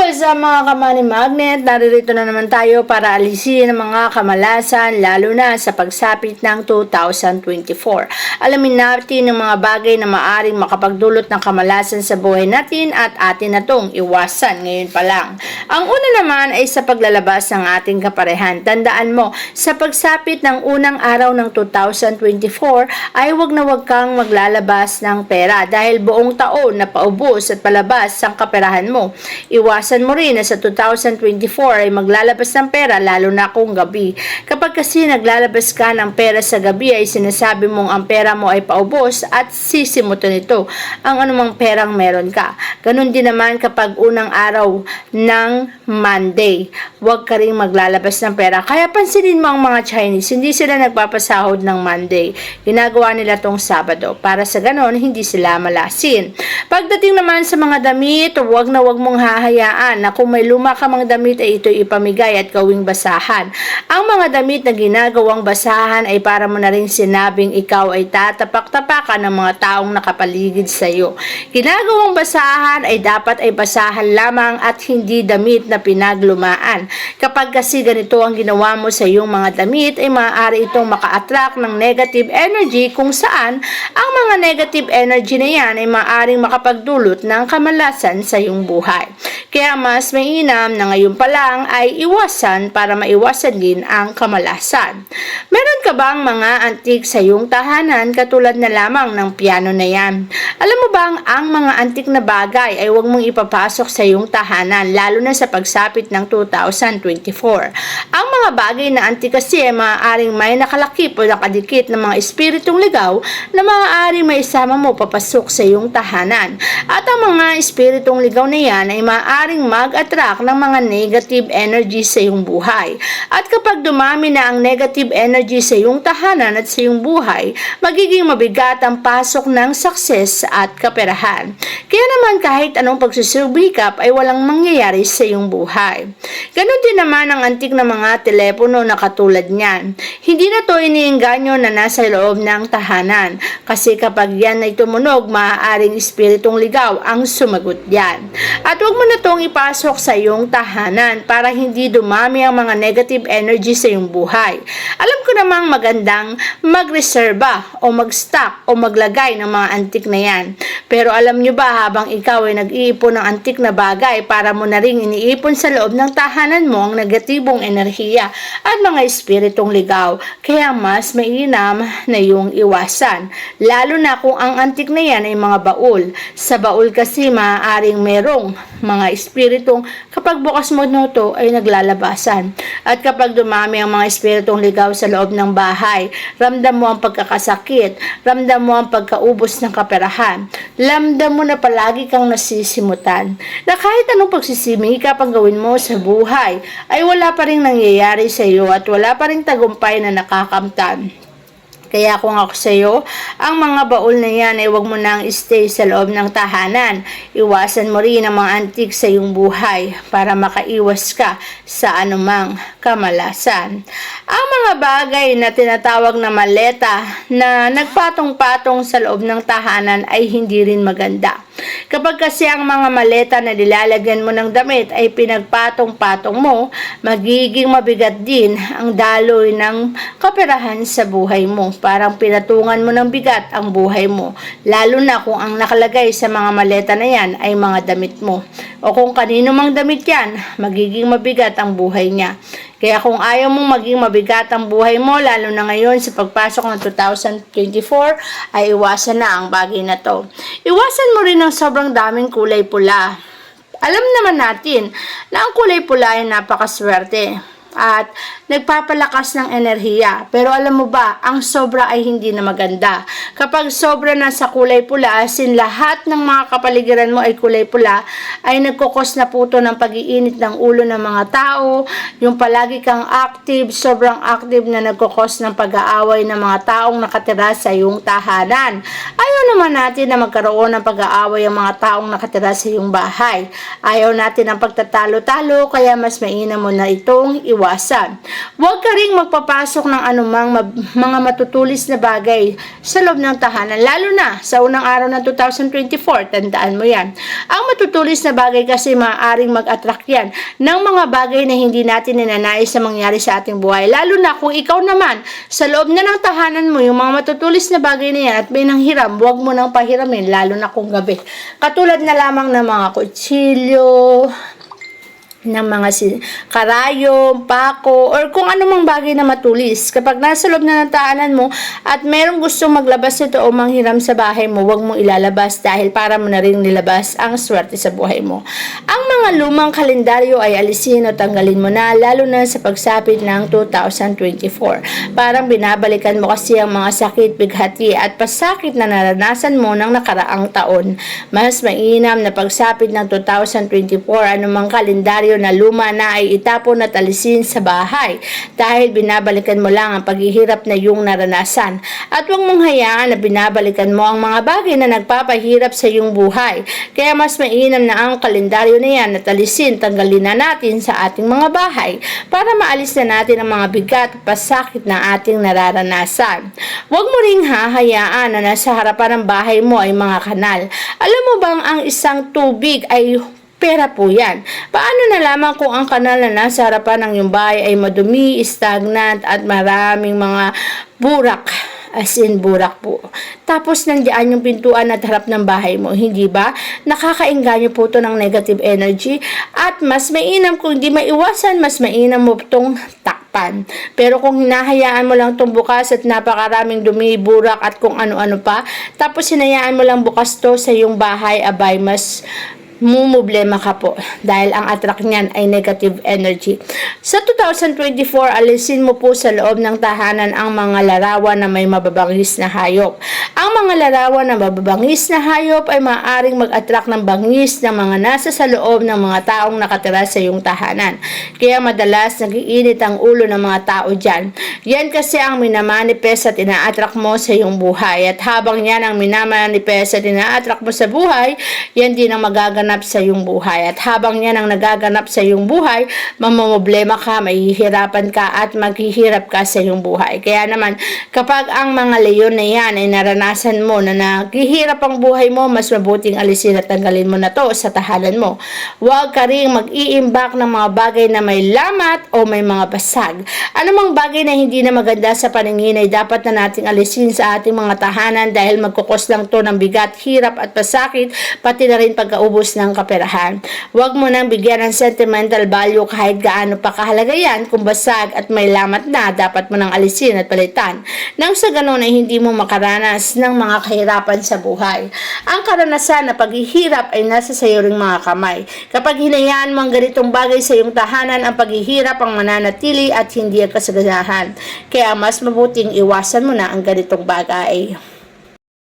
What's up mga kamani magnet? Naririto na naman tayo para alisin ang mga kamalasan lalo na sa pagsapit ng 2024. Alamin natin ang mga bagay na maaring makapagdulot ng kamalasan sa buhay natin at atin na itong iwasan ngayon pa lang. Ang una naman ay sa paglalabas ng ating kaparehan. Tandaan mo, sa pagsapit ng unang araw ng 2024 ay wag na wag kang maglalabas ng pera dahil buong taon na paubos at palabas ang kaperahan mo. Iwasan mo rin na sa 2024 ay maglalabas ng pera lalo na kung gabi. Kapag kasi naglalabas ka ng pera sa gabi ay sinasabi mong ang pera mo ay paubos at sisimutan nito ang anumang perang meron ka. Ganun din naman kapag unang araw ng Monday. Huwag ka rin maglalabas ng pera. Kaya pansinin mo ang mga Chinese, hindi sila nagpapasahod ng Monday. Ginagawa nila tong Sabado para sa ganon hindi sila malasin. Pagdating naman sa mga damit, huwag na huwag mong hahayaan na kung may luma ka mang damit ay ito'y ipamigay at gawing basahan. Ang mga damit na ginagawang basahan ay para mo na rin sinabing ikaw ay tatapak-tapakan ng mga taong nakapaligid sa iyo. Ginagawang basahan ay dapat ay basahan lamang at hindi damit na pinaglumaan. Kapag kasi ganito ang ginawa mo sa iyong mga damit ay maaari itong maka-attract ng negative energy kung saan ang mga negative energy na yan ay maaaring makapagdulot ng kamalasan sa iyong buhay. Kaya mas mainam na ngayon pa lang ay iwasan para maiwasan din ang kamalasan. Meron ka bang mga antik sa iyong tahanan katulad na lamang ng piano na yan? Alam mo bang ang mga antik na bagay ay huwag mong ipapasok sa iyong tahanan lalo na sa pagsapit ng 2024. Ang mga bagay na antik kasi ay maaaring may nakalakip o nakadikit ng mga espiritong ligaw na maaaring maisama mo papasok sa iyong tahanan. At ang mga espiritong ligaw na yan ay maaaring mag-attract ng mga negative energy sa iyong buhay. At kapag dumami na ang negative energy sa iyong tahanan at sa iyong buhay, magiging mabigat ang pasok ng success at kaperahan. Kaya naman kahit anong pagsusubikap ay walang mangyayari sa iyong buhay. Ganon din naman ang antik na mga telepono na katulad niyan. Hindi na to iniengganyo na nasa loob ng tahanan kasi kapag yan ay tumunog, maaaring espiritong ligaw ang sumagot yan. At huwag mo na itong ipasok sa iyong tahanan para hindi dumami ang mga negative energy sa iyong buhay. Alam ko namang magandang magreserba o mag-stock o maglagay ng mga antik na yan. Pero alam nyo ba habang ikaw ay nag-iipon ng antik na bagay para mo na rin iniipon sa loob ng tahanan mo ang negatibong enerhiya at mga espiritong ligaw. Kaya mas mainam na yung iwasan. Lalo na kung ang antik na yan ay mga baul. Sa baul kasi maaaring merong mga espiritong kapag bukas mo to ay naglalabasan. At kapag dumami ang mga espiritong ligaw sa loob ng bahay, ramdam mo ang pagkakasakit, ramdam mo ang pagkaubos ng kaperahan, ramdam mo na palagi kang nasisimutan, na kahit anong pagsisimikap ang gawin mo sa buhay, ay wala pa rin nangyayari sa iyo at wala pa rin tagumpay na nakakamtan. Kaya kung ako sa iyo, ang mga baul na yan ay huwag mo nang stay sa loob ng tahanan. Iwasan mo rin ang mga antik sa iyong buhay para makaiwas ka sa anumang kamalasan. Ang mga bagay na tinatawag na maleta na nagpatong-patong sa loob ng tahanan ay hindi rin maganda. Kapag kasi ang mga maleta na nilalagyan mo ng damit ay pinagpatong-patong mo, magiging mabigat din ang daloy ng kaperahan sa buhay mo. Parang pinatungan mo ng bigat ang buhay mo. Lalo na kung ang nakalagay sa mga maleta na yan ay mga damit mo. O kung kanino mang damit yan, magiging mabigat ang buhay niya. Kaya kung ayaw mong maging mabigat ang buhay mo, lalo na ngayon sa pagpasok ng 2024, ay iwasan na ang bagay na to. Iwasan mo rin ang sobrang daming kulay pula. Alam naman natin na ang kulay pula ay napakaswerte at nagpapalakas ng enerhiya. Pero alam mo ba, ang sobra ay hindi na maganda. Kapag sobra na sa kulay pula, as in lahat ng mga kapaligiran mo ay kulay pula, ay nagkukos na puto ng pag-iinit ng ulo ng mga tao, yung palagi kang active, sobrang active na nagkukos ng pag-aaway ng mga taong nakatira sa iyong tahanan. Ayaw naman natin na magkaroon ng pag-aaway ang mga taong nakatira sa iyong bahay. Ayaw natin ang pagtatalo-talo, kaya mas mainam mo na itong iwasan. iwasan. Huwag ka ring magpapasok ng anumang mga matutulis na bagay sa loob ng tahanan, lalo na sa unang araw ng 2024. Tandaan mo yan. Ang matutulis na bagay kasi maaaring mag-attract yan ng mga bagay na hindi natin ninanais na mangyari sa ating buhay. Lalo na kung ikaw naman, sa loob na ng tahanan mo, yung mga matutulis na bagay na yan at may nanghiram, huwag mo nang pahiramin, lalo na kung gabi. Katulad na lamang ng mga kutsilyo, ng mga karayom, pako, or kung anumang bagay na matulis. Kapag nasa loob na ng tahanan mo at merong gustong maglabas nito o manghiram sa bahay mo, huwag mong ilalabas dahil para mo na rin nilabas ang swerte sa buhay mo. Ang mga lumang kalendaryo ay alisin o tanggalin mo na, lalo na sa pagsapit ng 2024. Parang binabalikan mo kasi ang mga sakit, bighati at pasakit na naranasan mo ng nakaraang taon. Mas mainam na pagsapit ng 2024, anumang kalendaryo na luma na ay itapon at alisin sa bahay dahil binabalikan mo lang ang paghihirap na iyong naranasan. At huwag mong hayaan na binabalikan mo ang mga bagay na nagpapahirap sa iyong buhay. Kaya mas mainam na ang kalendaryo na yan at alisin, tanggalin na natin sa ating mga bahay para maalis na natin ang mga bigat at pasakit na ating nararanasan. Huwag mo ring hahayaan na nasa harapan ng bahay mo ay mga kanal. Alam mo bang ang isang tubig ay pera po yan. Paano nalaman kung ang kanal na nasa harapan ng iyong bahay ay madumi, stagnant at maraming mga burak? As in burak po. Tapos nandiyan yung pintuan at harap ng bahay mo, hindi ba? Nakakaengganyo po to ng negative energy at mas mainam kung di maiwasan, mas mainam mo itong takpan. Pero kung hinahayaan mo lang itong bukas at napakaraming dumi, burak at kung ano-ano pa, tapos hinayaan mo lang bukas to sa iyong bahay, abay mas mumublema ka po dahil ang attract niyan ay negative energy. Sa 2024, alisin mo po sa loob ng tahanan ang mga larawan na may mababangis na hayop. Ang mga larawan na mababangis na hayop ay maaaring mag-attract ng bangis ng mga nasa sa loob ng mga taong nakatira sa iyong tahanan. Kaya madalas nagiinit ang ulo ng mga tao dyan. Yan kasi ang minamanifest at ina-attract mo sa iyong buhay. At habang yan ang minamanifest at ina-attract mo sa buhay, yan din ang magaganap sa iyong buhay. At habang yan ang nagaganap sa iyong buhay, mamomblema ka, mahihirapan ka at maghihirap ka sa iyong buhay. Kaya naman, kapag ang mga leyon na yan ay naranasan mo na naghihirap ang buhay mo, mas mabuting alisin at tanggalin mo na to sa tahanan mo. Huwag ka rin mag-iimbak ng mga bagay na may lamat o may mga basag. Anumang bagay na hindi na maganda sa paningin ay dapat na nating alisin sa ating mga tahanan dahil magkukos lang to ng bigat, hirap at pasakit, pati na rin pagkaubos ng kaperahan. Huwag mo nang bigyan ng sentimental value kahit gaano pa kahalaga yan. Kung basag at may lamat na, dapat mo nang alisin at palitan. Nang sa ganun ay hindi mo makaranas ng mga kahirapan sa buhay. Ang karanasan na paghihirap ay nasa sa iyo ring mga kamay. Kapag hinayaan mo ang ganitong bagay sa iyong tahanan, ang paghihirap ang mananatili at hindi ang kasaganahan. Kaya mas mabuting iwasan mo na ang ganitong bagay.